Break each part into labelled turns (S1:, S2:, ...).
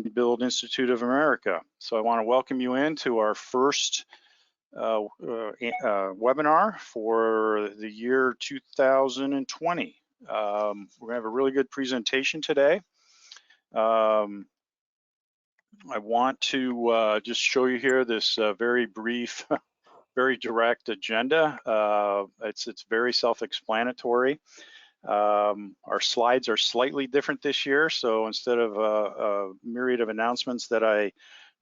S1: Build Institute of America. So I want to welcome you into our first webinar for the year 2020. We're going to have a really good presentation today. I want to just show you here this very brief, very direct agenda. It's very self-explanatory. Our slides are slightly different this year, so instead of a myriad of announcements that I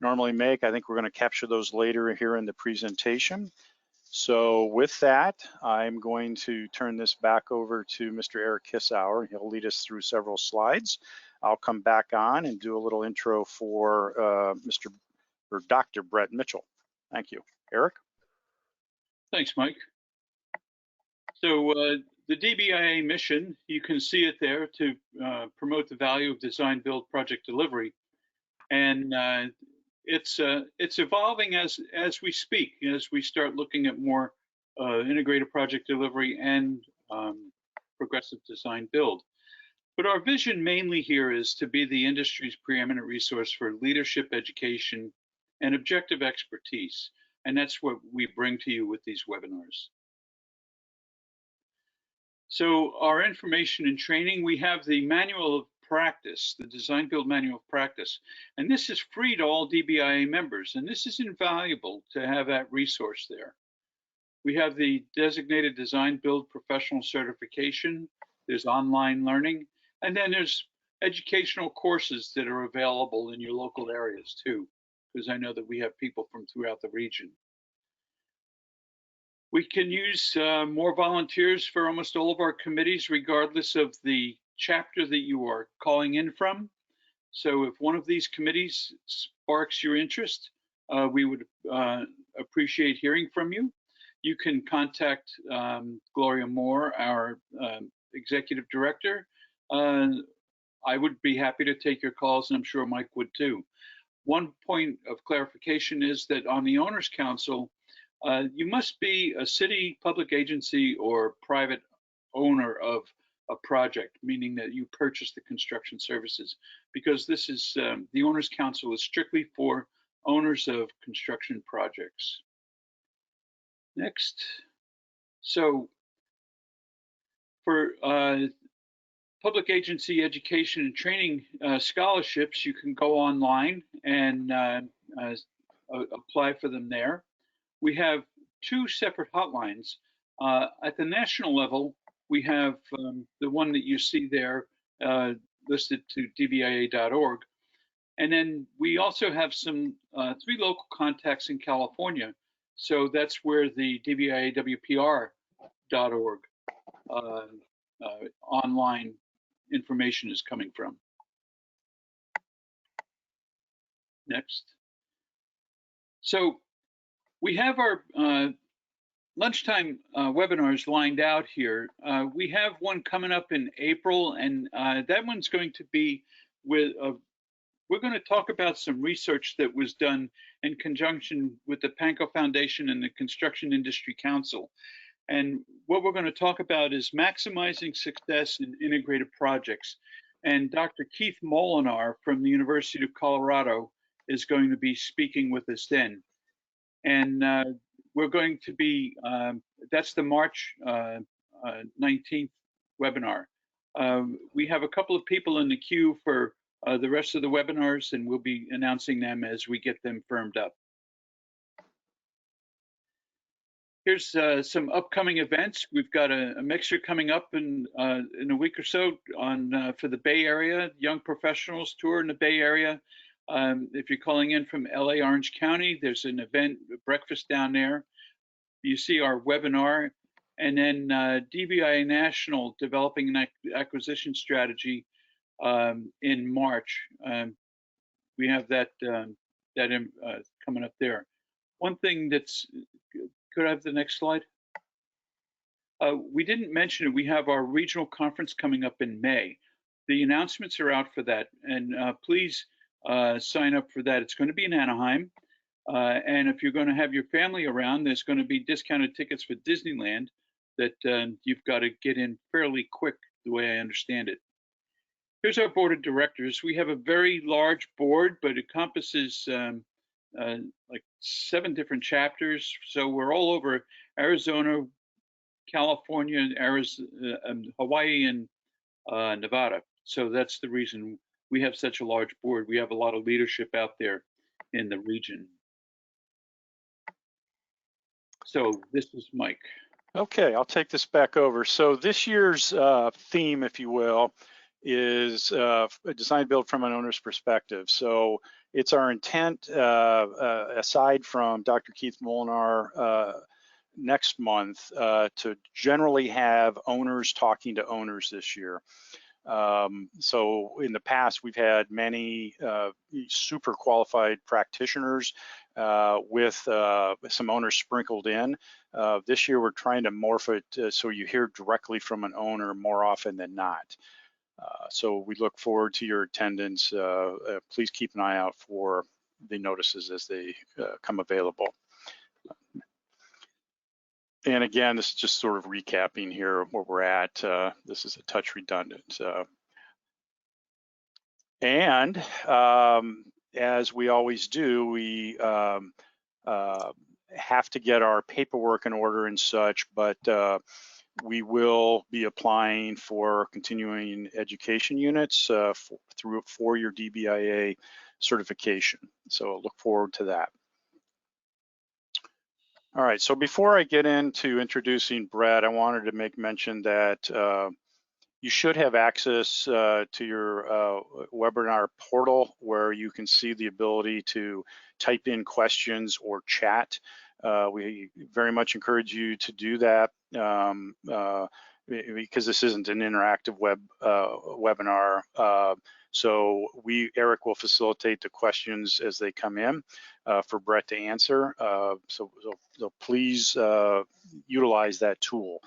S1: normally make, I think we're going to capture those later here in the presentation. So with that, I'm going to turn this back over to Mr. Eric Kissauer. He'll lead us through several slides. I'll come back on and do a little intro for Dr. Brett Mitchell. Thank you. Eric?
S2: Thanks, Mike. So the DBIA mission, you can see it there, to promote the value of design, build, project delivery. And it's evolving as we speak, as we start looking at more integrated project delivery and progressive design build. But our vision mainly here is to be the industry's preeminent resource for leadership, education, and objective expertise. And that's what we bring to you with these webinars. So our information and training, we have the manual of practice, the design build manual of practice. And this is free to all DBIA members. And this is invaluable to have that resource there. We have the designated design build professional certification. There's online learning. And then there's educational courses that are available in your local areas too, because I know that we have people from throughout the region. We can use more volunteers for almost all of our committees, regardless of the chapter that you are calling in from. So if one of these committees sparks your interest, we would appreciate hearing from you. You can contact Gloria Moore, our executive director. I would be happy to take your calls, and I'm sure Mike would too. One point of clarification is that on the Owners Council, you must be a city, public agency, or private owner of a project, meaning that you purchase the construction services, because this is the Owners Council is strictly for owners of construction projects. Next. So for public agency education and training scholarships, you can go online and apply for them there. We have two separate hotlines. At the national level, we have the one that you see there listed to DBIA.org. And then we also have some 3 local contacts in California. So that's where the DBIA-WPR.org online information is coming from. Next. So we have our lunchtime webinars lined out here. We have one coming up in April, and that one's going to be with, we're going to talk about some research that was done in conjunction with the Pankow Foundation and the Construction Industry Council. And what we're going to talk about is maximizing success in integrated projects. And Dr. Keith Molinar from the University of Colorado is going to be speaking with us then. And we're going to be, that's the March 19th webinar. We have a couple of people in the queue for the rest of the webinars, and we'll be announcing them as we get them firmed up. Here's some upcoming events. We've got a mixer coming up in a week or so on for the Bay Area, Young Professionals Tour in the Bay Area. If you're calling in from LA, Orange County, there's an event, a breakfast down there. You see our webinar. And then DBIA National, Developing an Acquisition Strategy in March. We have that, coming up there. One thing that's, could I have the next slide? We didn't mention it, we have our regional conference coming up in May. The announcements are out for that, and please sign up for that. It's going to be in Anaheim, and if you're going to have your family around, there's going to be discounted tickets for Disneyland that you've got to get in fairly quick, the way I understand it. Here's our board of directors. We have a very large board, but it encompasses like 7 different chapters. So we're all over Arizona, California, Hawaii, and Nevada. So that's the reason we have such a large board. We have a lot of leadership out there in the region. So this is Mike.
S1: Okay, I'll take this back over. So this year's theme, if you will, is design build from an owner's perspective. So it's our intent, aside from Dr. Keith Molinar next month, to generally have owners talking to owners this year. So in the past, we've had many super qualified practitioners with some owners sprinkled in. This year, we're trying to morph it so you hear directly from an owner more often than not. So we look forward to your attendance. Please keep an eye out for the notices as they come available. And again, this is just sort of recapping here where we're at. This is a touch redundant. And as we always do, we have to get our paperwork in order and such, but we will be applying for continuing education units for your DBIA certification. So look forward to that. All right, so before I get into introducing Brett, I wanted to make mention that you should have access to your webinar portal where you can see the ability to type in questions or chat. We very much encourage you to do that because this isn't an interactive webinar. So Eric will facilitate the questions as they come in for Brett to answer. So please utilize that tool.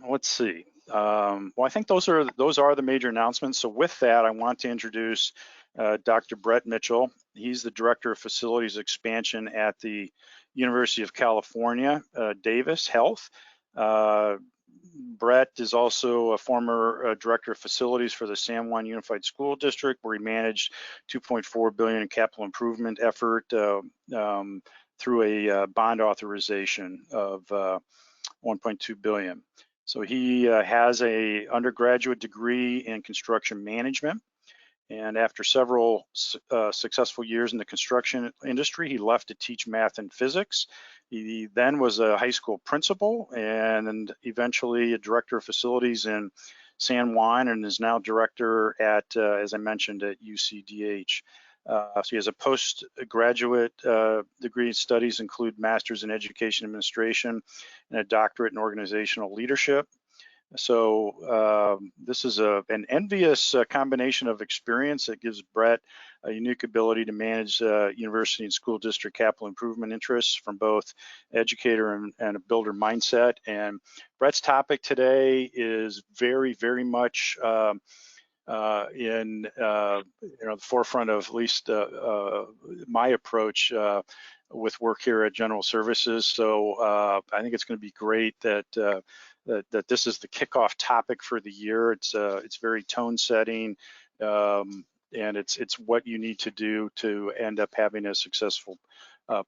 S1: Let's see. Well, I think those are the major announcements. So with that, I want to introduce Dr. Brett Mitchell. He's the Director of Facilities Expansion at the University of California, Davis Health. Brett is also a former Director of Facilities for the San Juan Unified School District, where he managed $2.4 billion in capital improvement effort through a bond authorization of $1.2 billion. So he has an undergraduate degree in construction management. And after several successful years in the construction industry, he left to teach math and physics. He then was a high school principal and eventually a director of facilities in San Juan, and is now director at, as I mentioned, at UCDH. So he has a postgraduate degree. Studies include master's in education administration and a doctorate in organizational leadership. So this is an envious combination of experience that gives Brett a unique ability to manage university and school district capital improvement interests from both educator and a builder mindset. And Brett's topic today is very, very much in the forefront of at least my approach with work here at General Services. So I think it's going to be great that that this is the kickoff topic for the year. It's very tone setting, and it's what you need to do to end up having a successful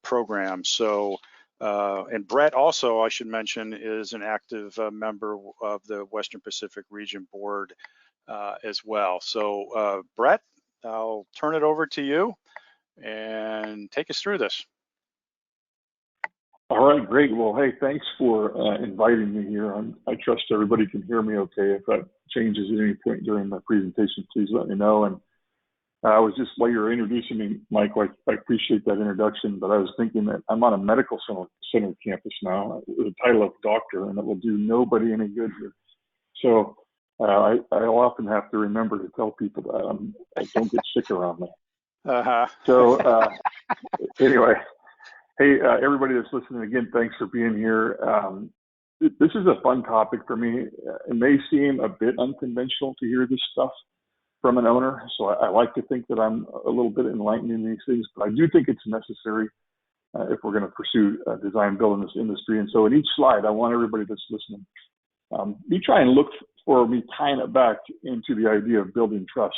S1: program. So and Brett also, I should mention, is an active member of the Western Pacific Region Board as well. So Brett, I'll turn it over to you and take us through this.
S3: All right, great. Well, hey, thanks for inviting me here. I trust everybody can hear me okay. If that changes at any point during my presentation, please let me know. And I was just, while you were introducing me, Mike, I appreciate that introduction, but I was thinking that I'm on a medical center campus now with the title of doctor, and it will do nobody any good here. So I'll often have to remember to tell people that I don't get sick around me. So anyway. Hey, everybody that's listening, again, thanks for being here. This is a fun topic for me. It may seem a bit unconventional to hear this stuff from an owner, so I like to think that I'm a little bit enlightened in these things, but I do think it's necessary if we're going to pursue design build in this industry. And so in each slide, I want everybody that's listening, you try and look for me tying it back into the idea of building trust.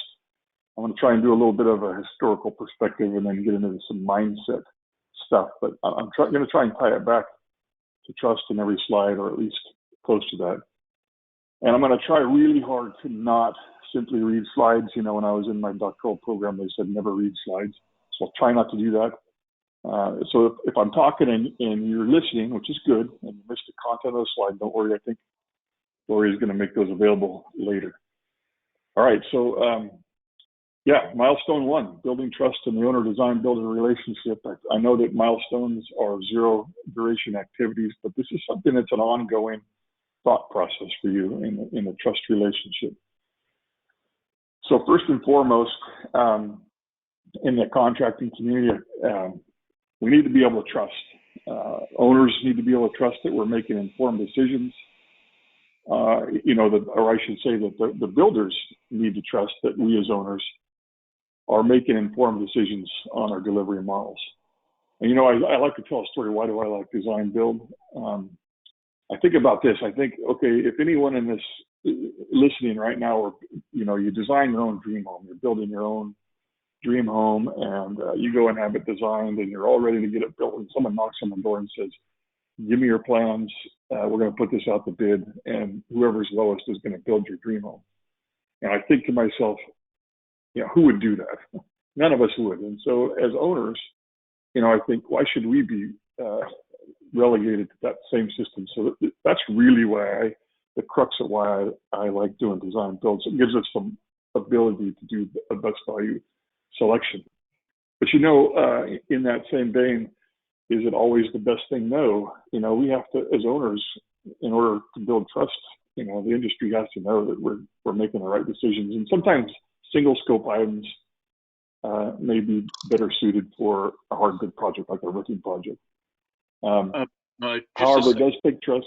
S3: I'm going to try and do a little bit of a historical perspective and then get into some mindset stuff, but I'm going to try and tie it back to trust in every slide, or at least close to that. And I'm going to try really hard to not simply read slides. You know, when I was in my doctoral program, they said never read slides. So I'll try not to do that. So if I'm talking and you're listening, which is good, and you missed the content of the slide, don't worry. I think Lori is going to make those available later. All right. So, yeah, milestone 1, building trust in the owner design builder relationship. I know that milestones are 0 duration activities, but this is something that's an ongoing thought process for you in a trust relationship. So first and foremost, in the contracting community, we need to be able to trust. Owners need to be able to trust that we're making informed decisions. You know, or I should say that the builders need to trust that we as owners are making informed decisions on our delivery models. And, you know, I like to tell a story. Why do I like design build? I think about this. I think, okay, if anyone in this listening right now, or, you know, you design your own dream home, you're building your own dream home, and you go and have it designed and you're all ready to get it built, and someone knocks on the door and says, give me your plans, we're going to put this out to bid, and whoever's lowest is going to build your dream home. And I think to myself, you know, who would do that? None of us would. And so as owners, you know, I think, why should we be relegated to that same system? So that's really why the crux of why I like doing design builds. It gives us some ability to do a best value selection. But, you know, in that same vein, is it always the best thing? No. You know, we have to, as owners, in order to build trust, you know, the industry has to know that we're making the right decisions. And sometimes single scope items may be better suited for a hard bid project like a roofing project. However, it does take trust.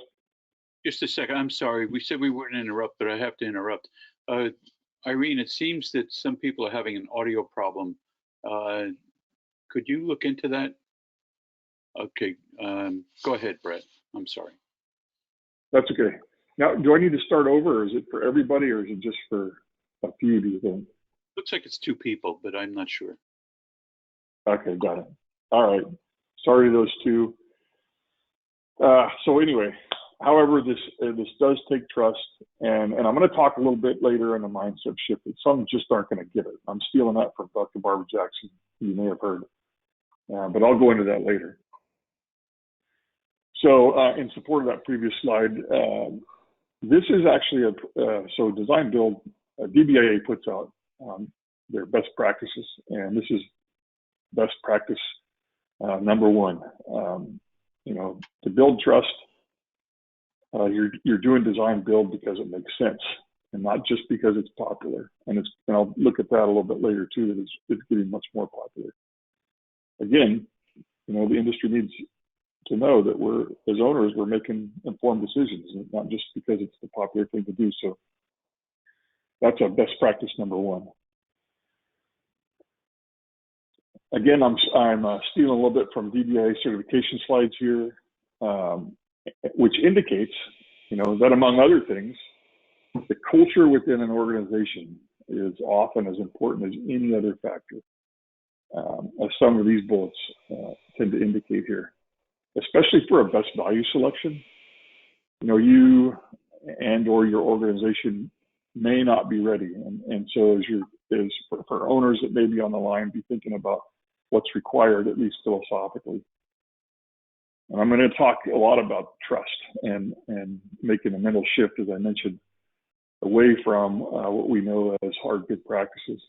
S2: Just a second. I'm sorry. We said we wouldn't interrupt, but I have to interrupt. Irene, it seems that some people are having an audio problem. Could you look into that? Okay. Go ahead, Brett. I'm sorry.
S3: That's okay. Now, do I need to start over, or is it for everybody, or is it just for a few, do you think?
S2: Looks like it's 2 people, but I'm not sure.
S3: Okay, got it. All right. Sorry to those 2. So anyway, however, this does take trust, and I'm going to talk a little bit later in the mindset shift that some just aren't going to get it. I'm stealing that from Dr. Barbara Jackson. You may have heard, but I'll go into that later. So in support of that previous slide, this is actually so design build, DBIA puts out their best practices, and this is best practice number 1. You know, to build trust, you're doing design build because it makes sense, and not just because it's popular. And I'll look at that a little bit later too. That it's getting much more popular. Again, you know, the industry needs to know that as owners, we're making informed decisions, not just because it's the popular thing to do. So that's our best practice number 1. Again, I'm stealing a little bit from DBIA certification slides here, which indicates, you know, that among other things, the culture within an organization is often as important as any other factor, as some of these bullets tend to indicate here. Especially for a best value selection, you know, you and or your organization may not be ready. And so for owners that may be on the line, be thinking about what's required, at least philosophically. And I'm going to talk a lot about trust and making a mental shift, as I mentioned, away from what we know as hard bid practices.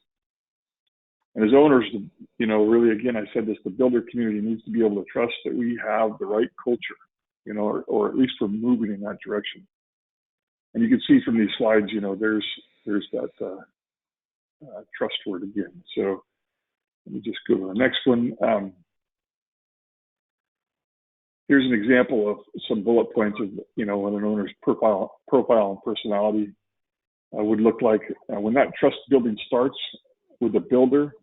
S3: And as owners, you know, really, again, I said this, the builder community needs to be able to trust that we have the right culture, you know, or at least we're moving in that direction. And you can see from these slides, you know, there's that trust word again. So let me just go to the next one. Here's an example of some bullet points of, you know, what an owner's profile and personality would look like. When that trust building starts with the builder,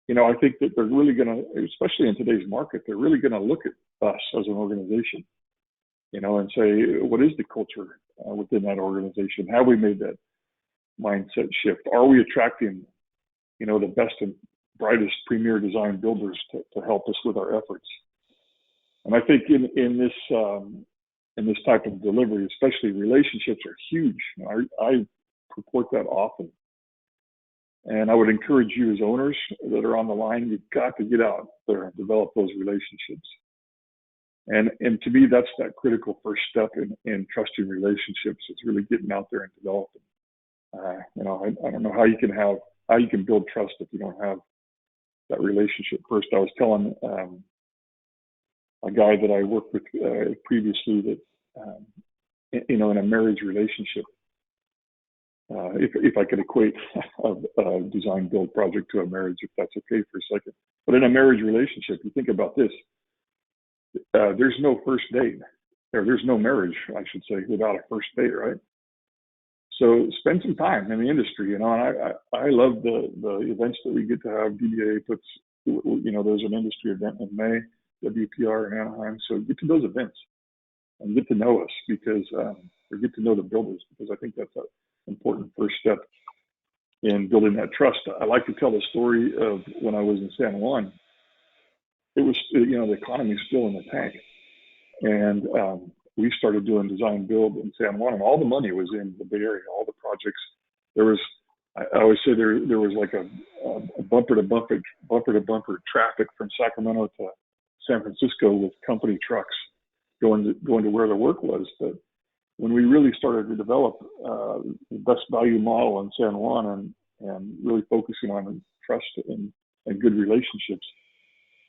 S3: you know, I think that they're really going to, especially in today's market, they're really going to look at us as an organization. and say, what is the culture within that organization? Have we made that mindset shift? Are we attracting, the best and brightest premier design builders to help us with our efforts? And I think in this type of delivery, especially relationships are huge. I purport that often. And I would encourage you as owners that are on the line, you've got to get out there and develop those relationships. And to me, that's that critical first step in trusting relationships. It's really getting out there and developing. I don't know how you can build trust if you don't have that relationship first. I was telling a guy that I worked with previously that, in a marriage relationship, if I could equate a design build project to a marriage, if that's okay for a second. But in a marriage relationship, you think about this. There's no first date, or there's no marriage, I should say, without a first date, right? So spend some time in the industry. And I love the events that we get to have. DBIA puts, there's an industry event in May, WPR in Anaheim. So get to those events and get to know us or get to know the builders, because I think that's an important first step in building that trust. I like to tell the story of when I was in San Juan. It was, the economy's still in the tank. And we started doing design build in San Juan, and all the money was in the Bay Area, all the projects. There was, I always say there was like a bumper to bumper traffic from Sacramento to San Francisco with company trucks going to where the work was. But when we really started to develop the best value model in San Juan and really focusing on trust and good relationships,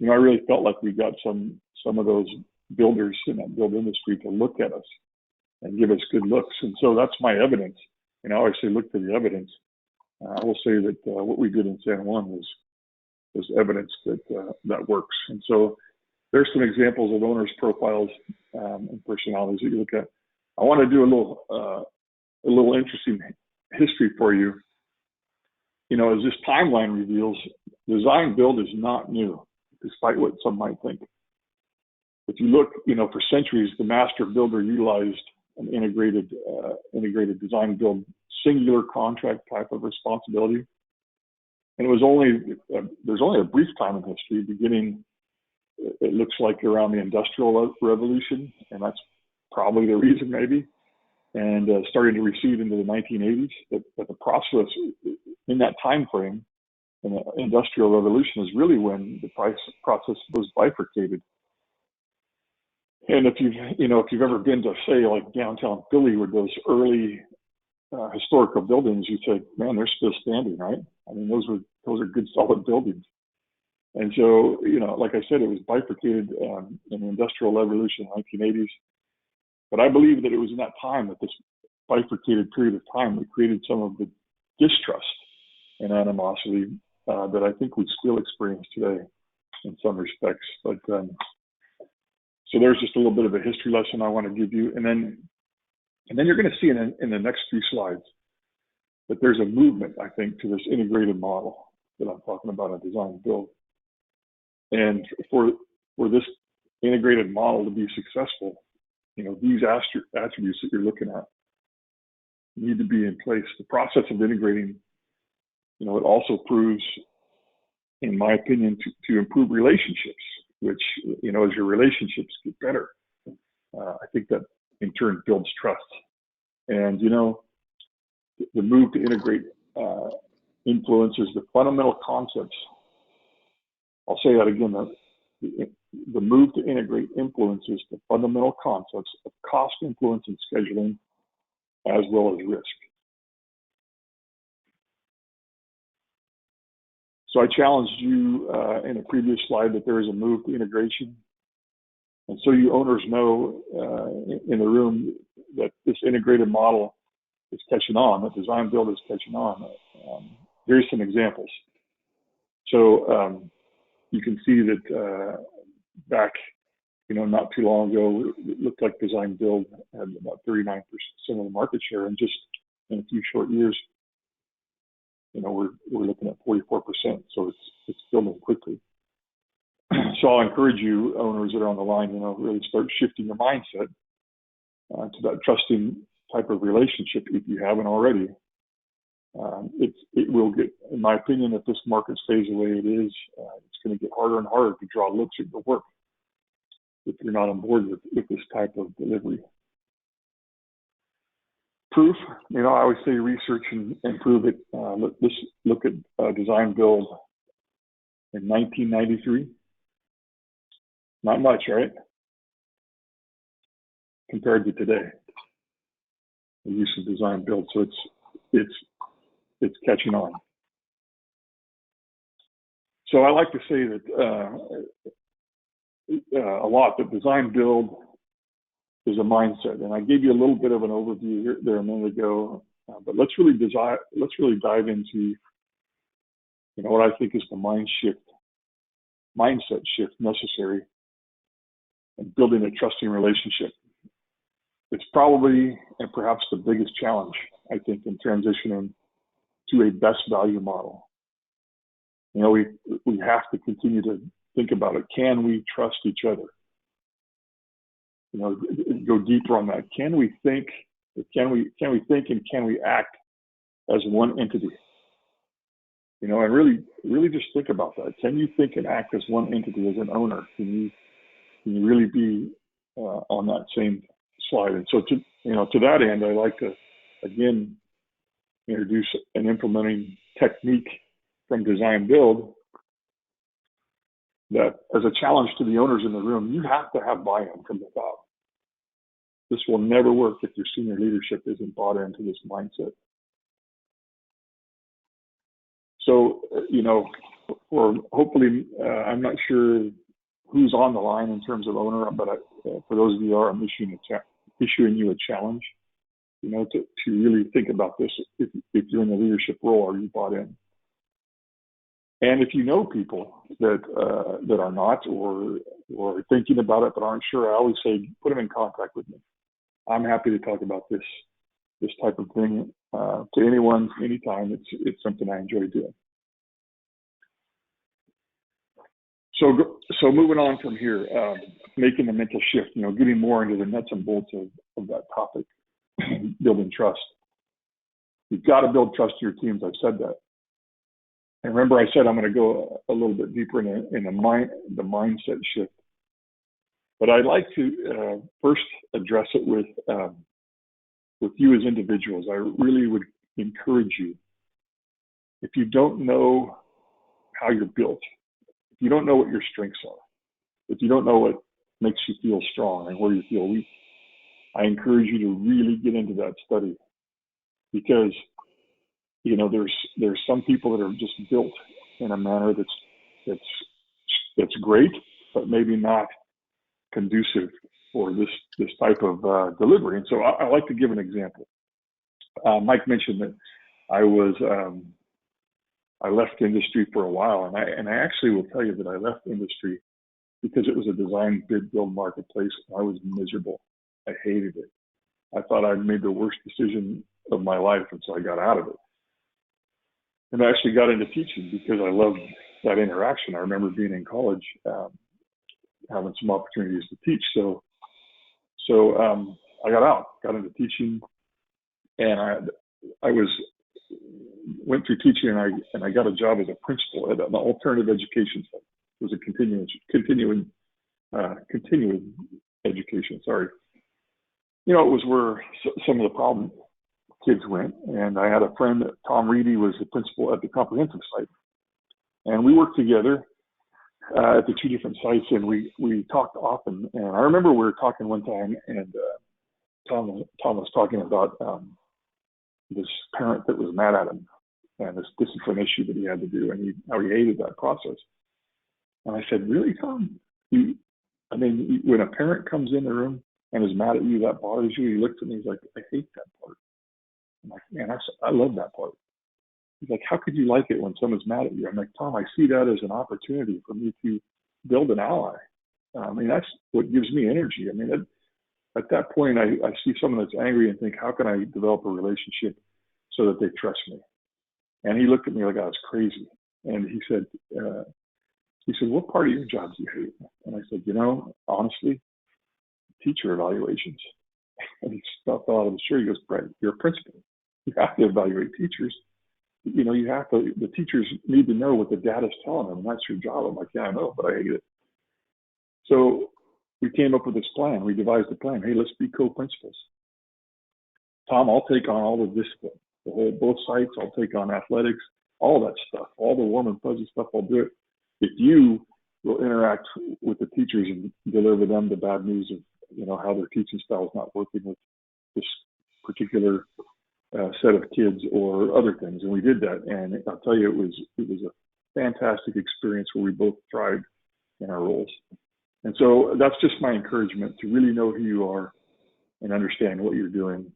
S3: I really felt like we got some of those builders in that build industry to look at us and give us good looks. And so that's my evidence. I always say, look for the evidence. I will say that what we did in San Juan was evidence that works. And so there's some examples of owners' profiles and personalities that you look at. I want to do a little interesting history for you. As this timeline reveals, design build is not new, despite what some might think. If you look, for centuries, the master builder utilized an integrated design build singular contract type of responsibility. And there's only a brief time in history, beginning, it looks like, around the Industrial Revolution, and that's probably the reason maybe, and starting to recede into the 1980s. But the process in that time frame, in the Industrial Revolution, is really when the process was bifurcated. And if you've ever been to, say, like downtown Philly, with those early historical buildings, you say, man, they're still standing, right? I mean, those are good, solid buildings. And so, like I said, it was bifurcated in the Industrial Revolution in the 1980s. But I believe that it was in that time, that this bifurcated period of time, that created some of the distrust and animosity that I think we still experience today in some respects. But so there's just a little bit of a history lesson I want to give you. And then you're going to see in the next few slides that there's a movement, I think, to this integrated model that I'm talking about, a design build. And for this integrated model to be successful, these attributes that you're looking at need to be in place. The process of integrating, it also proves, in my opinion, to improve relationships, which, as your relationships get better, I think that in turn builds trust. And, the move to integrate influences the fundamental concepts. I'll say that again. The move to integrate influences the fundamental concepts of cost, influence, and scheduling, as well as risk. So I challenged you in a previous slide that there is a move to integration. And so you owners know in the room that this integrated model is catching on, that design build is catching on. Here's some examples. So you can see that back, not too long ago, it looked like design build had about 39% of the market share, and just in a few short years, we're looking at 44%. So it's building quickly. So I'll encourage you, owners that are on the line, really start shifting your mindset to that trusting type of relationship if you haven't already. It will get, in my opinion, if this market stays the way it is, it's going to get harder and harder to draw looks at your work if you're not on board with this type of delivery. Proof, I always say research and prove it. Let's look at design build in 1993. Not much, right? Compared to today, the use of design build. So it's catching on. So I like to say that a lot that design build is a mindset, and I gave you a little bit of an overview there a minute ago. But let's really dive into what I think is the mindset shift necessary in building a trusting relationship. It's probably and perhaps the biggest challenge, I think, in transitioning to a best value model. We have to continue to think about it. Can we trust each other? Go deeper on that. Can we think and can we act as one entity? And really just think about that. Can you think and act as one entity, as an owner? Can you really be on that same slide? And so to that end, I like to again introduce an implementing technique from design build that, as a challenge to the owners in the room, you have to have buy-in from the top. This will never work if your senior leadership isn't bought into this mindset. So, or hopefully, I'm not sure who's on the line in terms of owner, but for those of you who are, I'm issuing you a challenge, to really think about this. If you're in the leadership role, are you bought in? And if you know people that are not or thinking about it but aren't sure, I always say put them in contact with me. I'm happy to talk about this type of thing to anyone, anytime. It's something I enjoy doing. So moving on from here, making the mental shift, getting more into the nuts and bolts of that topic, building trust. You've got to build trust in your teams. I've said that. And remember, I said I'm going to go a little bit deeper in the mindset shift. But I'd like to first address it with you as individuals. I really would encourage you, if you don't know how you're built, if you don't know what your strengths are, if you don't know what makes you feel strong and where you feel weak, I encourage you to really get into that study, because there's some people that are just built in a manner that's great, but maybe not conducive for this type of delivery. And so I like to give an example. Mike mentioned that I left industry for a while, and I actually will tell you that I left industry because it was a design bid build marketplace. And I was miserable. I hated it. I thought I'd made the worst decision of my life, and so I got out of it. And I actually got into teaching because I loved that interaction. I remember being in college, having some opportunities to teach. So I got into teaching, and I went through teaching, and I got a job as a principal at an alternative education site. It was a continuing education. Sorry. It was where some of the problem kids went. And I had a friend, Tom Reedy, was the principal at the comprehensive site. And we worked together at the two different sites, and we talked often. And I remember we were talking one time, and Tom was talking about this parent that was mad at him and this discipline issue that he had to do, and how he hated that process. And I said, really, Tom? When a parent comes in the room and is mad at you, that bothers you? He looked at me, he's like, I hate that part. I'm like, man, I love that part. He's like, how could you like it when someone's mad at you? I'm like, Tom, I see that as an opportunity for me to build an ally. That's what gives me energy. At that point, I see someone that's angry and think, how can I develop a relationship so that they trust me? And he looked at me like I was crazy. And he said, what part of your job do you hate? And I said, honestly, teacher evaluations. And he fell out of the shirt. He goes, Brett, you're a principal. You have to evaluate teachers. You know, you have to, the teachers need to know what the data's telling them, and that's your job. I'm like, yeah, I know, but I hate it. So we came up with this plan. We devised a plan. Hey, let's be co-principals. Tom, I'll take on all the discipline, both sites. I'll take on athletics, all that stuff, all the warm and fuzzy stuff. I'll do it. If you will interact with the teachers and deliver them the bad news of, you know, how their teaching style is not working with this particular set of kids or other things. And we did that. And I'll tell you, it was a fantastic experience where we both thrived in our roles. And so that's just my encouragement, to really know who you are and understand what you're doing.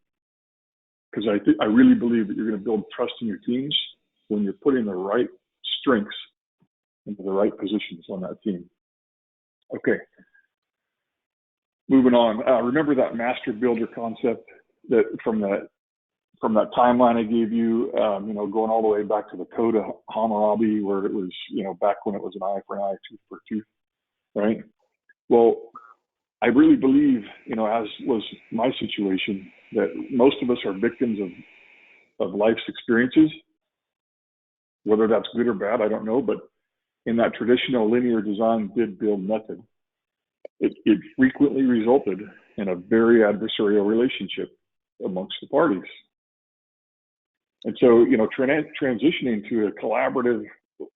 S3: Because I really believe that you're going to build trust in your teams when you're putting the right strengths into the right positions on that team. Okay. Moving on. Remember that master builder concept that from that timeline I gave you, you know, going all the way back to the Code of Hammurabi, where it was, you know, back when it was an eye for an eye, tooth for a tooth, right? Well, I really believe, you know, as was my situation, that most of us are victims of life's experiences, whether that's good or bad, I don't know, but in that traditional linear design bid-build method, it frequently resulted in a very adversarial relationship amongst the parties. And so, you know, transitioning to a collaborative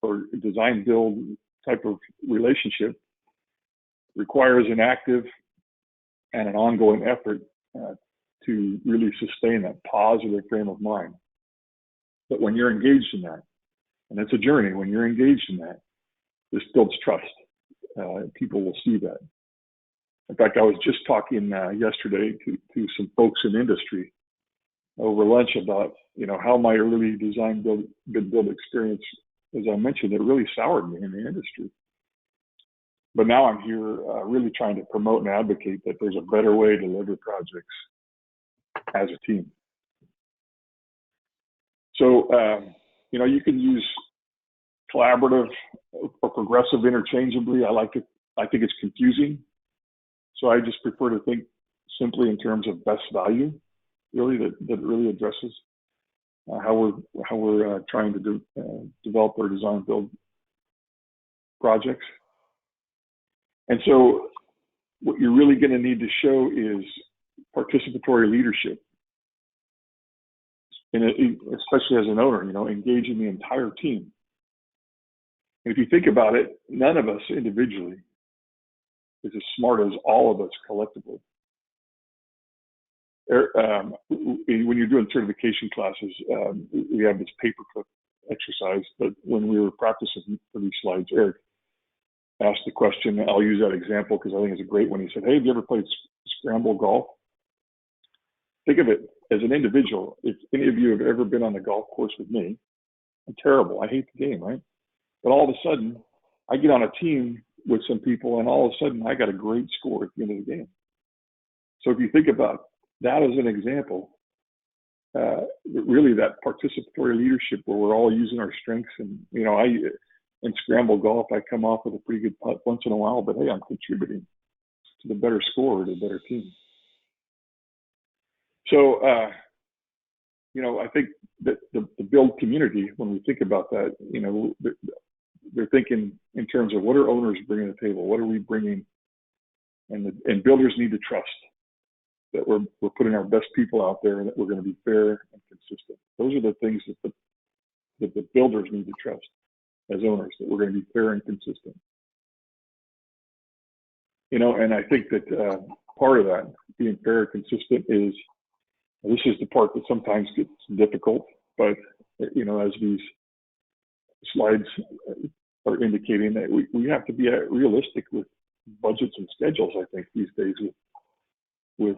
S3: or design build type of relationship requires an active and an ongoing effort to really sustain that positive frame of mind. But when you're engaged in that, and it's a journey, when you're engaged in that, this builds trust. People will see that. In fact, I was just talking yesterday to some folks in industry over lunch about, you know, how my early design build experience, as I mentioned, it really soured me in the industry. But now I'm here really trying to promote and advocate that there's a better way to deliver projects as a team. So, you know, you can use collaborative or progressive interchangeably. I think it's confusing. So I just prefer to think simply in terms of best value, really, that really addresses how we're trying to develop our design build projects. And so what you're really going to need to show is participatory leadership, and especially as an owner, you know, engaging the entire team. And if you think about it, none of us individually is as smart as all of us collectively. When you're doing certification classes, we have this paperclip exercise, but when we were practicing for these slides, Eric asked the question, I'll use that example because I think it's a great one. He said, hey, have you ever played scramble golf? Think of it as an individual. If any of you have ever been on the golf course with me, I'm terrible. I hate the game, right? But all of a sudden, I get on a team with some people, and all of a sudden, I got a great score at the end of the game. So if you think about that as an example, really that participatory leadership where we're all using our strengths, and, you know, in scramble golf, I come off with a pretty good putt once in a while, but hey, I'm contributing to the better score, to the better team. So, you know, I think that the build community, when we think about that, you know, they're thinking in terms of what are owners bringing to the table? What are we bringing? And builders need to trust that we're putting our best people out there and that we're going to be fair and consistent. Those are the things that the builders need to trust as owners, that we're going to be fair and consistent. You know, and I think that part of that, being fair and consistent, is, this is the part that sometimes gets difficult, but, you know, as these slides are indicating, that we have to be realistic with budgets and schedules, I think, these days with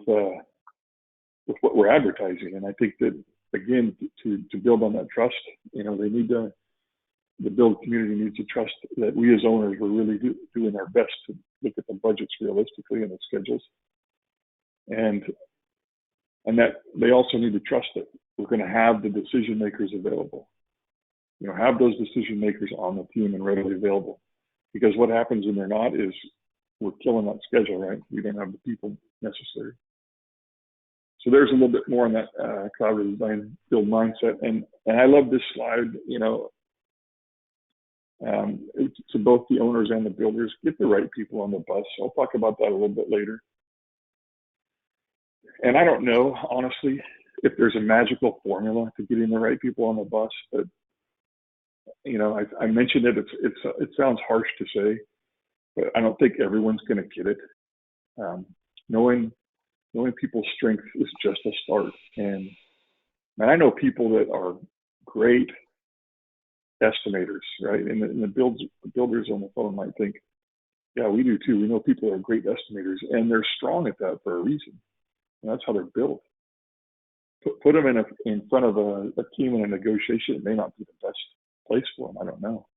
S3: what we're advertising. And I think that, again, to build on that trust, you know, the build community needs to trust that we as owners are really doing our best to look at the budgets realistically and the schedules. And that they also need to trust that we're going to have the decision makers available. You know, have those decision makers on the team and readily available. Because what happens when they're not is we're killing that schedule, right? We don't have the people necessary. So there's a little bit more on that collaborative design build mindset. And I love this slide, you know, to both the owners and the builders, get the right people on the bus. I'll talk about that a little bit later. And I don't know, honestly, if there's a magical formula to getting the right people on the bus, but you know, I mentioned it. It sounds harsh to say, but I don't think everyone's going to get it. Knowing people's strengths is just a start. And I know people that are great estimators, right? And the builders on the phone might think, yeah, we do too. We know people are great estimators, and they're strong at that for a reason. And that's how they're built. Put them in front of a team in a negotiation. It may not be the best place for them. I don't know.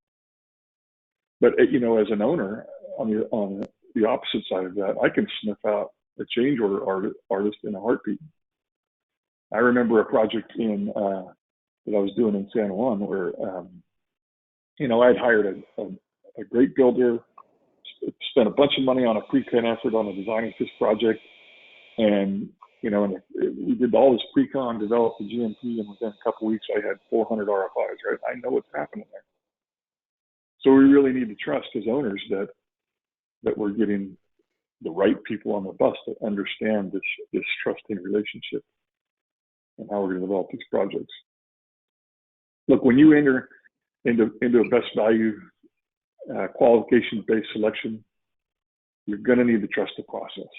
S3: But you know, as an owner, on the opposite side of that, I can sniff out a change order artist in a heartbeat. I remember a project that I was doing in San Juan where you know, I'd hired a great builder, spent a bunch of money on a pre-con effort on a design assist project, and you know, and we did all this pre-con, developed the GMP, and within a couple of weeks, I had 400 RFIs. Right, I know what's happening there. So we really need to trust as owners that we're getting the right people on the bus that understand this trusting relationship and how we're going to develop these projects. Look, when you enter into a best value qualification-based selection, you're going to need to trust the process.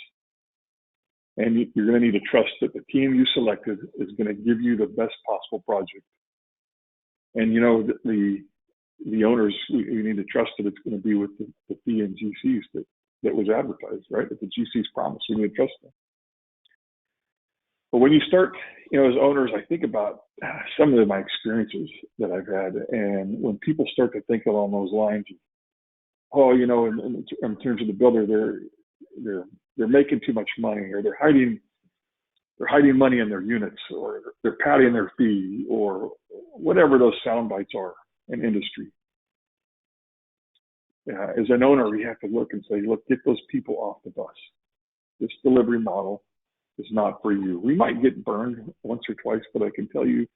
S3: And you're going to need to trust that the team you selected is going to give you the best possible project. And you know, the owners, we need to trust that it's going to be with the fee and GCs that was advertised, right? That the GCs promised. We need to trust them. But when you start, you know, as owners, I think about some of my experiences that I've had, and when people start to think along those lines, oh, you know, in terms of the builder, they're making too much money, or they're hiding money in their units, or they're padding their fee, or whatever those sound bites are in industry. As an owner, we have to look and say, look, get those people off the bus. This delivery model is not for you. We might get burned once or twice, but I can tell you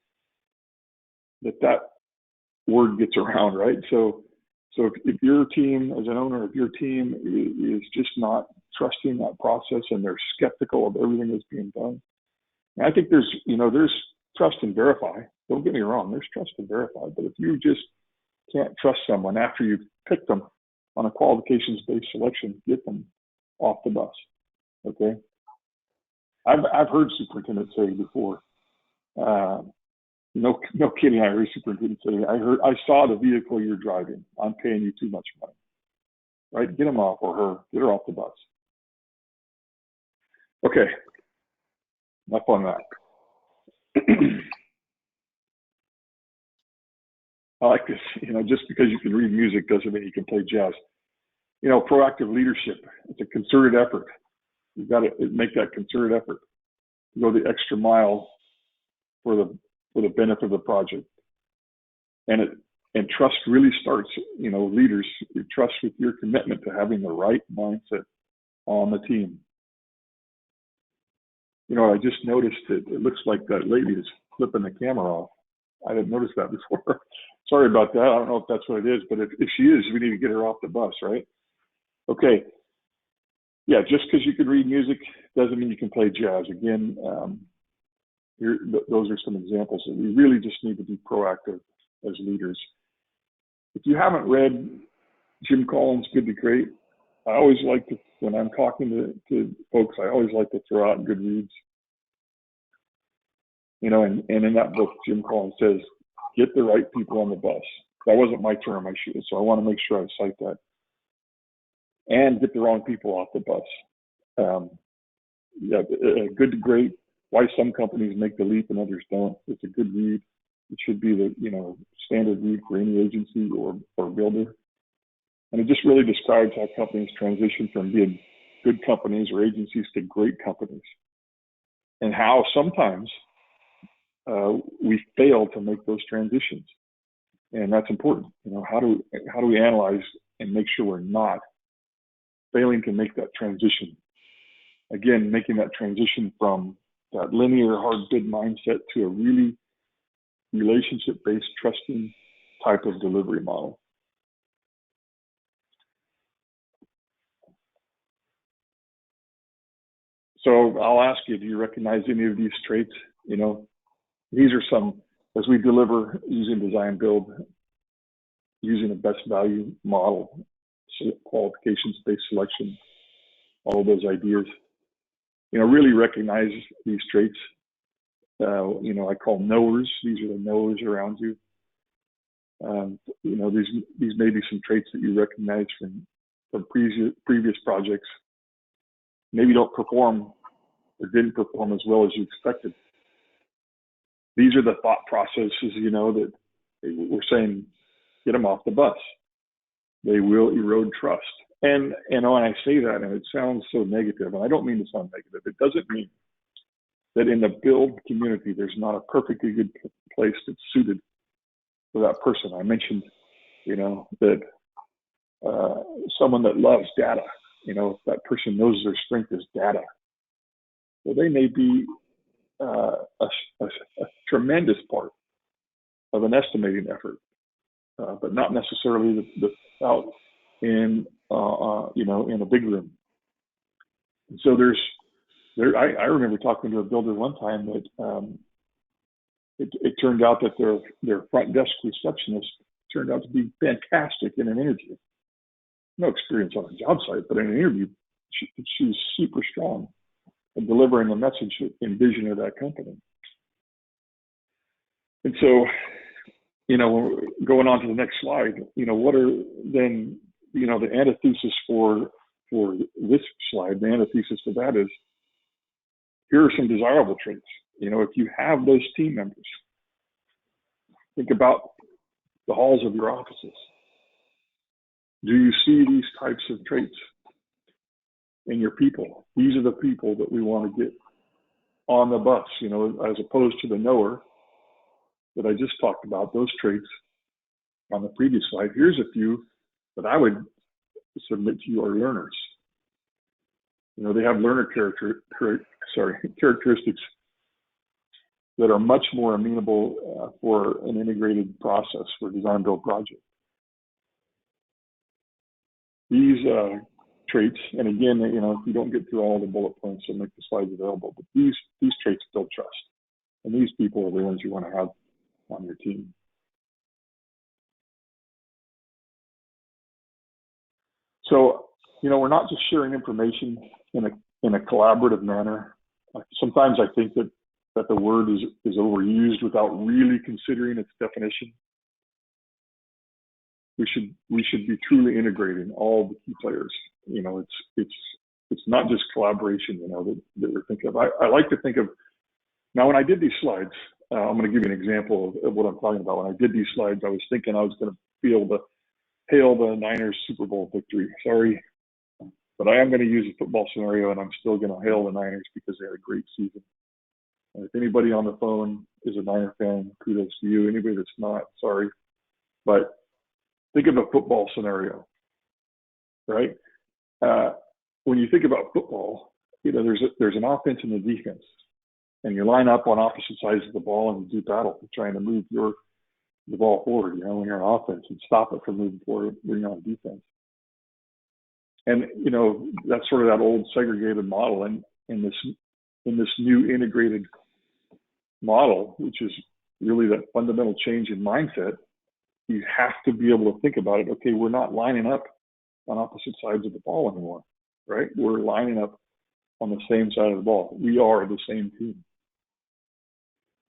S3: that word gets around, right? So if your team, as an owner, if your team is just not trusting that process and they're skeptical of everything that's being done, and I think there's trust and verify. Don't get me wrong, there's trust and verify. But if you just can't trust someone after you've picked them on a qualifications-based selection, get them off the bus. Okay. I've heard superintendents say before, no kidding, I heard superintendents say, I saw the vehicle you're driving. I'm paying you too much money. Right? Get him off, or her. Get her off the bus. Okay. Enough on that. I like this. You know, just because you can read music doesn't mean you can play jazz. You know, proactive leadership. It's a concerted effort. You've got to make that concerted effort to go the extra mile for the benefit of the project. And trust really starts, you know, leaders, you trust with your commitment to having the right mindset on the team. You know, I just noticed it looks like that lady is flipping the camera off. I didn't notice that before. Sorry about that. I don't know if that's what it is, but if she is, we need to get her off the bus, right? Okay. Yeah, just because you can read music doesn't mean you can play jazz. Again, those are some examples that we really just need to be proactive as leaders. If you haven't read Jim Collins' Good to Great, I always like to, when I'm talking to folks, I always like to throw out good reads. You know, and in that book, Jim Collins says, get the right people on the bus. That wasn't my term, so I want to make sure I cite that. And get the wrong people off the bus. Good to Great, Why Some Companies Make the Leap and Others Don't. It's a good read. It should be the, you know, standard read for any agency or builder. And it just really describes how companies transition from being good companies or agencies to great companies, and how sometimes we fail to make those transitions. And that's important. You know, how do we analyze and make sure we're not failing to make that transition? Again, making that transition from that linear hard bid mindset to a really relationship-based, trusting type of delivery model. So I'll ask you, do you recognize any of these traits? You know, these are some, as we deliver using design build, using a best value model, qualifications-based selection, all of those ideas. You know, really recognize these traits. You know, I call knowers. These are the knowers around you. You know, these may be some traits that you recognize from previous projects. Maybe don't perform or didn't perform as well as you expected. These are the thought processes, you know, that we're saying, get them off the bus. They will erode trust. And when I say that, and it sounds so negative, and I don't mean to sound negative, it doesn't mean that in the build community, there's not a perfectly good place that's suited for that person. I mentioned, you know, that someone that loves data, you know, if that person knows their strength is data, well, they may be a tremendous part of an estimating effort, but not necessarily out in, you know, in a big room. And so I remember talking to a builder one time that it turned out that their front desk receptionist turned out to be fantastic in an interview. No experience on a job site, but in an interview, she was super strong in delivering a message and vision of that company. And so, you know, going on to the next slide, you know, what are then, you know, the antithesis for this slide, the antithesis to that is, here are some desirable traits. You know, if you have those team members, think about the halls of your offices. Do you see these types of traits in your people? These are the people that we want to get on the bus, you know, as opposed to the knower that I just talked about, those traits on the previous slide. Here's a few that I would submit to you are learners. You know, they have learner characteristics that are much more amenable for an integrated process for design build project. These traits, and again, you know, if you don't get through all the bullet points, I'll make the slides available, but these traits build trust. And these people are the ones you want to have on your team. So, you know, we're not just sharing information in a collaborative manner. Sometimes I think that the word is overused without really considering its definition. We should be truly integrating all the key players. You know, it's not just collaboration, you know, that we're thinking of. I like to think of, now when I did these slides, I'm going to give you an example of what I'm talking about. When I did these slides, I was thinking I was going to be able to hail the Niners Super Bowl victory. Sorry, but I am going to use a football scenario, and I'm still going to hail the Niners because they had a great season. And if anybody on the phone is a Niner fan, kudos to you. Anybody that's not, sorry. But think of a football scenario, right? When you think about football, you know, there's an offense and a defense, and you line up on opposite sides of the ball and you do battle, trying to move the ball forward, you know, when you're on offense, and stop it from moving forward when you're on defense. And, you know, that's sort of that old segregated model. And in this new integrated model, which is really that fundamental change in mindset, you have to be able to think about it. Okay, we're not lining up on opposite sides of the ball anymore, right? We're lining up on the same side of the ball. We are the same team.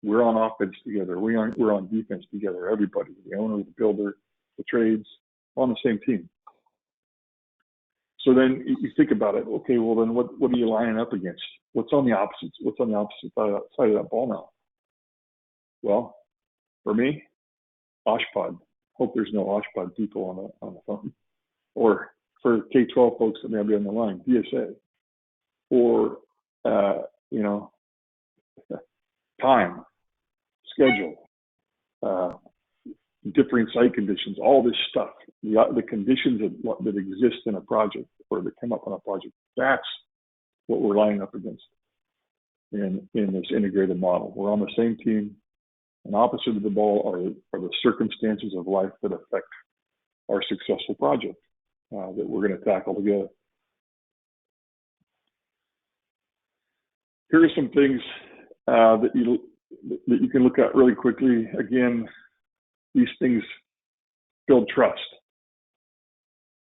S3: We're on offense together. We're on defense together. Everybody, the owner, the builder, the trades, on the same team. So then you think about it. Okay, well then what are you lining up against? What's on the opposite side of that ball now? Well, for me, OSHPD. Hope there's no OSHPD people on the phone. Or for K-12 folks that may be on the line, DSA. Or you know, time, schedule, differing site conditions, all this stuff, the conditions that exist in a project or that come up on a project, that's what we're lining up against. in this integrated model. We're on the same team, and opposite of the ball are the circumstances of life that affect our successful project that we're going to tackle together. Here are some things that you can look at really quickly. Again, these things build trust.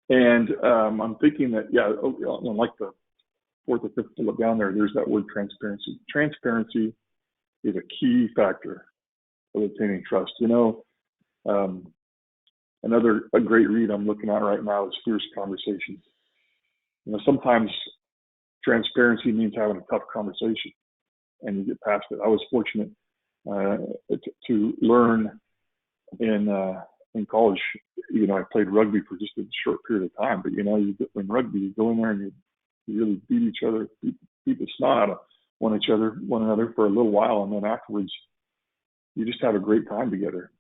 S3: And I'm thinking that, yeah, like the fourth or fifth bullet down there, there's that word transparency. Transparency is a key factor of obtaining trust. You know, a great read I'm looking at right now is Fierce Conversations. You know, sometimes transparency means having a tough conversation and you get past it. I was fortunate to learn in college. You know, I played rugby for just a short period of time, but you know, in rugby, you go in there and you really beat each other, beat the snot out of one another for a little while, and then afterwards, you just have a great time together.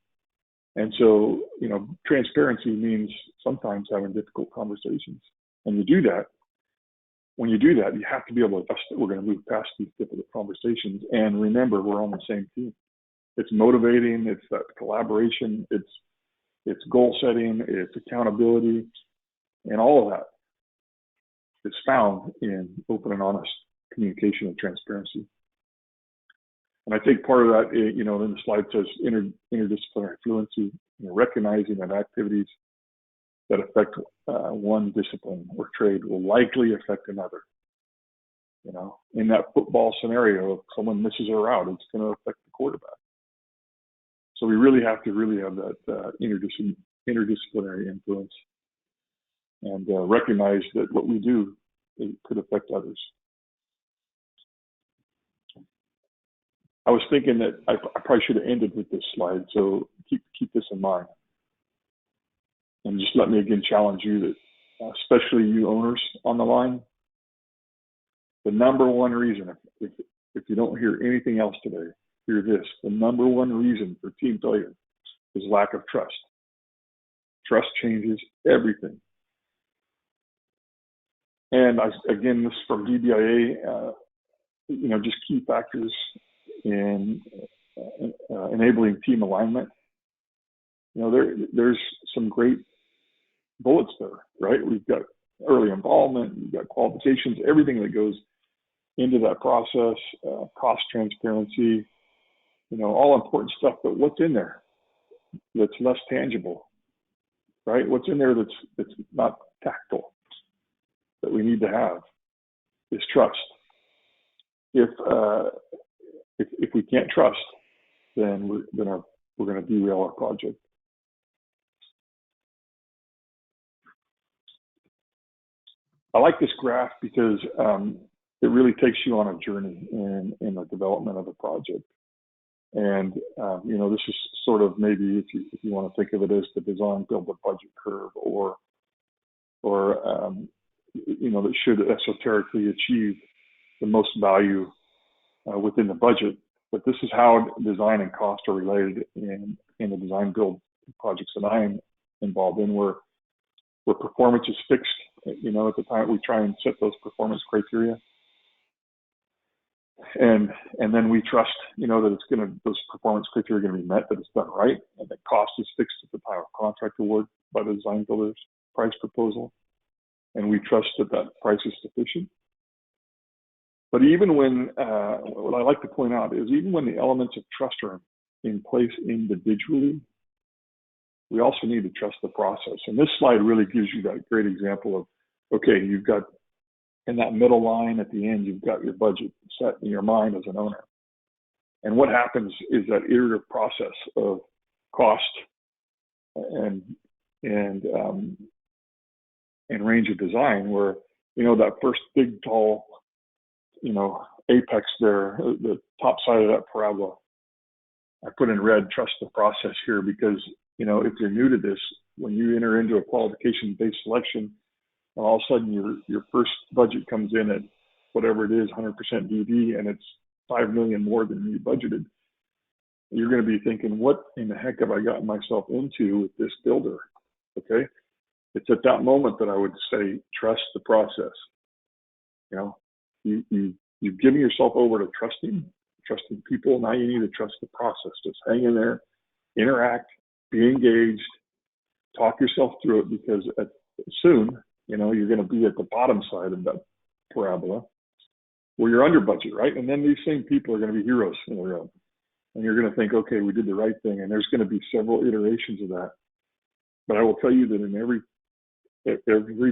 S3: And so, you know, transparency means sometimes having difficult conversations, and you do that. When you do that, you have to be able to trust that we're going to move past these difficult conversations. And remember, we're on the same team. It's motivating. It's that collaboration. It's goal setting. It's accountability, and all of that is found in open and honest communication and transparency. And I think part of that, you know, in the slide says interdisciplinary fluency, you know, recognizing that activities that affect one discipline or trade will likely affect another. You know, in that football scenario, if someone misses a route, it's going to affect the quarterback. So we really have that interdisciplinary influence and recognize that what we do, it could affect others. I was thinking that I probably should have ended with this slide, so keep this in mind. And just let me again challenge you that, especially you owners on the line, the number one reason, if you don't hear anything else today, hear this: the number one reason for team failure is lack of trust. Trust changes everything. And again, this is from DBIA, you know, just key factors in enabling team alignment. You know, there's some great bullets there, right? We've got early involvement, we've got qualifications, everything that goes into that process, cost transparency, you know, all important stuff. But what's in there that's less tangible, right? What's in there that's not tactile that we need to have is trust. If we can't trust, then we're going to derail our project. I like this graph because it really takes you on a journey in the development of a project. And you know, this is sort of maybe if you want to think of it as the design, build, the budget curve, or you know, that should esoterically achieve the most value within the budget. But this is how design and cost are related in the design build projects that I am involved in, where performance is fixed. You know, at the time we try and set those performance criteria, and then we trust, you know, that those performance criteria are going to be met, that it's done right, and that cost is fixed at the time of contract award by the design builder's price proposal, and we trust that price is sufficient. But even when, what I like to point out is, even when the elements of trust are in place individually, we also need to trust the process. And this slide really gives you that great example of, okay, you've got in that middle line at the end, you've got your budget set in your mind as an owner. And what happens is that iterative process of cost and range of design, where, you know, that first big, tall, you know, apex there, the top side of that parabola, I put in red, trust the process here, because, you know, if you're new to this, when you enter into a qualification-based selection, and all of a sudden your first budget comes in at whatever it is, 100% DD, and it's $5 million more than you budgeted, you're going to be thinking, what in the heck have I gotten myself into with this builder? Okay, it's at that moment that I would say, trust the process. You know, you you've given yourself over to trusting people. Now you need to trust the process. Just hang in there, interact, be engaged, talk yourself through it, because soon, you're going to be at the bottom side of that parabola where you're under budget, right? And then these same people are going to be heroes in the room. And you're going to think, okay, we did the right thing. And there's going to be several iterations of that. But I will tell you that in every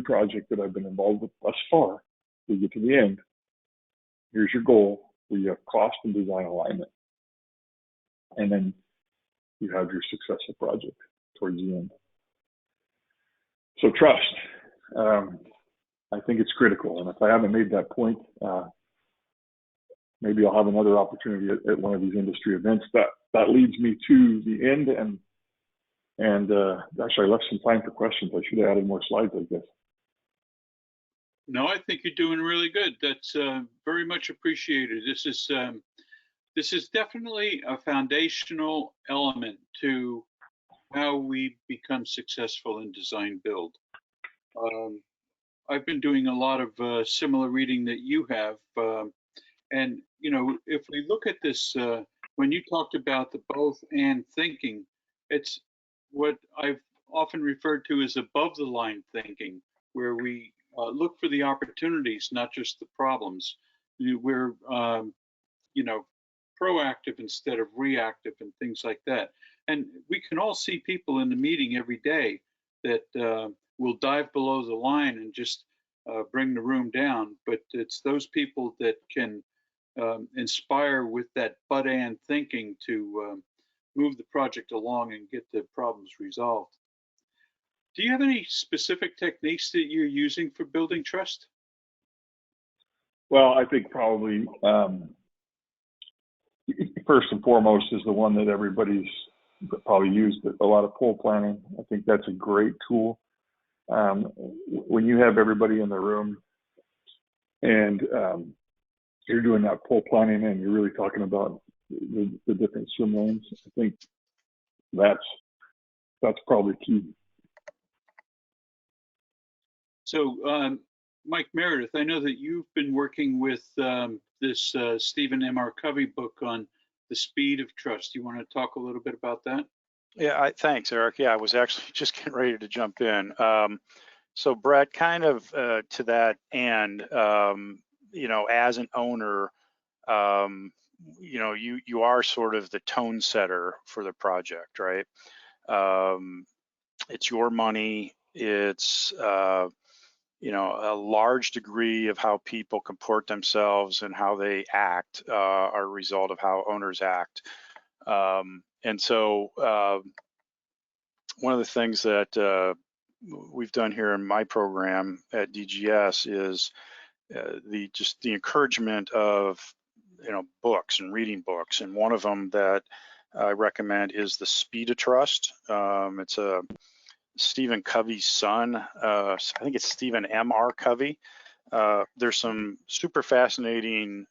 S3: project that I've been involved with thus far, we get to the end. Here's your goal. We have cost and design alignment. And then you have your successful project towards the end. So trust, I think it's critical. And if I haven't made that point, maybe I'll have another opportunity at one of these industry events. That leads me to the end. And actually, I left some time for questions. I should have added more slides, I guess.
S2: No, I think you're doing really good. That's very much appreciated. This is definitely a foundational element to how we become successful in design build. I've been doing a lot of similar reading that you have. And, if we look at this, when you talked about the both and thinking, it's what I've often referred to as above the line thinking, where we look for the opportunities, not just the problems. We're, proactive instead of reactive and things like that. And we can all see people in the meeting every day that will dive below the line and just bring the room down. But it's those people that can inspire with that but and thinking to move the project along and get the problems resolved. Do you have any specific techniques that you're using for building trust?
S3: Well, I think probably first and foremost is the one that everybody's probably used, a lot of pool planning. I think that's a great tool. When you have everybody in the room and you're doing that pool planning and you're really talking about the different swim lanes, I think that's probably key.
S2: So, Mike Meredith, I know that you've been working with this Stephen M.R. Covey book on the speed of trust. You want to talk a little bit about that?
S1: Yeah, thanks, Eric. Yeah, I was actually just getting ready to jump in. So, Brett, kind of to that end, as an owner, you are sort of the tone setter for the project, right? It's your money. It's a large degree of how people comport themselves and how they act are a result of how owners act. And so one of the things that we've done here in my program at DGS is the encouragement of books and reading books. And one of them that I recommend is The Speed of Trust. It's a Stephen Covey's son. I think it's Stephen M.R. Covey. There's some super fascinating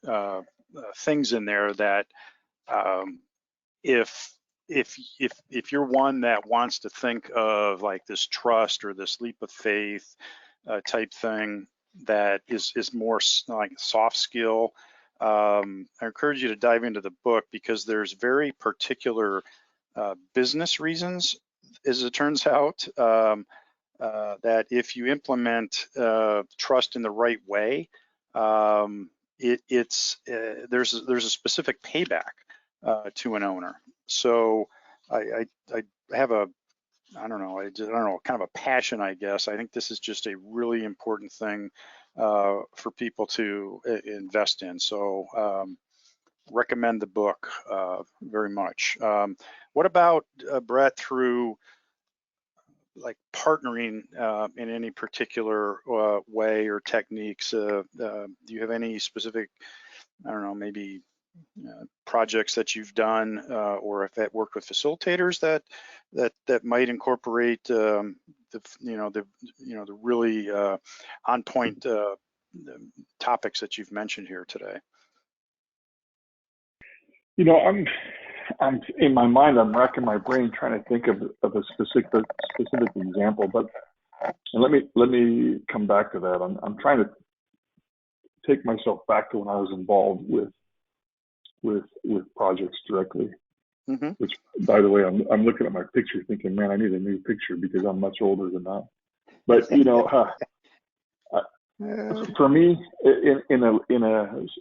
S1: things in there that if you're one that wants to think of like this trust or this leap of faith type thing that is more like soft skill, I encourage you to dive into the book, because there's very particular business reasons, as it turns out, that if you implement trust in the right way, there's a specific payback to an owner. So I have I don't know, kind of a passion, I guess. I think this is just a really important thing for people to invest in. So recommend the book very much. What about Brett, through like partnering in any particular way or techniques? Do you have any specific, I don't know, maybe projects that you've done, or if that worked with facilitators that might incorporate the really on point topics that you've mentioned here today?
S3: I'm in my mind, I'm racking my brain trying to think of a specific example, but and let me come back to that. I'm trying to take myself back to when I was involved with projects directly.
S1: Mm-hmm.
S3: Which, by the way, I'm looking at my picture thinking, man, I need a new picture because I'm much older than that. But you know, for me, in